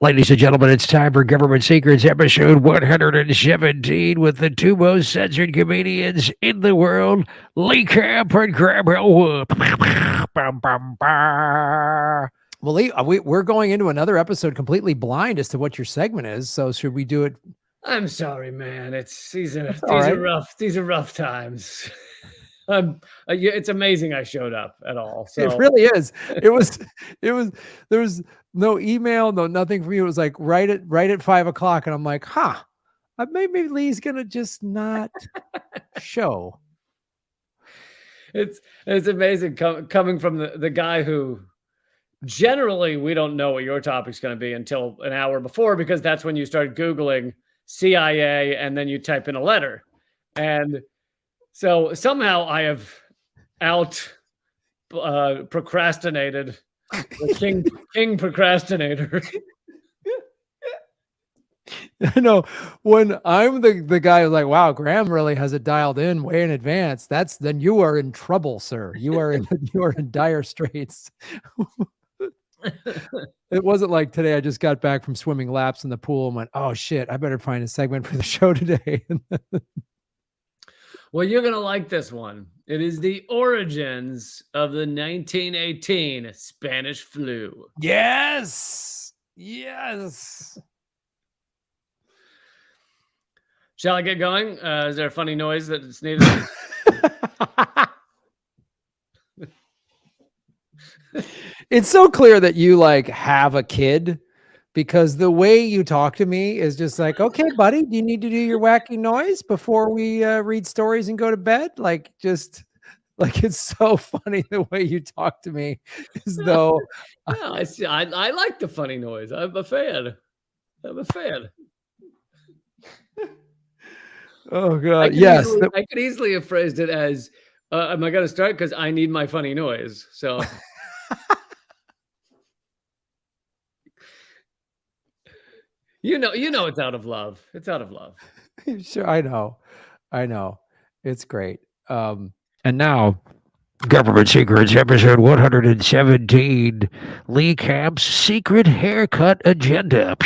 Ladies and gentlemen, it's time for Government Secrets episode 117 with the two most censored comedians in the world, Lee Camp and Graham Elwood. Well, Lee, we're going into another episode completely blind as to what your segment is. So should we do it? I'm sorry, man. These are right. rough. These are rough times. It's amazing I showed up at all. So It really is. It was. There was no email, no nothing from you. It was like right at 5 o'clock, and I'm like, maybe Lee's gonna just not show. It's amazing coming from the guy who generally we don't know what your topic's going to be until an hour before, because that's when you start Googling CIA and then you type in a letter. And so somehow I have procrastinated the king procrastinator. I know when I'm the guy who's like, wow, Graham really has it dialed in way in advance. Then you are in trouble, sir. You are in dire straits. It wasn't like today. I just got back from swimming laps in the pool and went, oh shit, I better find a segment for the show today. Well, you're going to like this one. It is the origins of the 1918 Spanish flu. Yes. Shall I get going? Is there a funny noise that's needed? It's so clear that you like have a kid, because the way you talk to me is just like, okay, buddy, do you need to do your wacky noise before we read stories and go to bed? Like, just like, it's so funny the way you talk to me, as though. No, I like the funny noise. I'm a fan. Oh God! Yes, I could easily have phrased it as, "Am I going to start? Because I need my funny noise." So. You know, it's out of love. It's out of love. Sure, I know. It's great. And now, Government Secrets episode 117, Lee Camp's secret haircut agenda.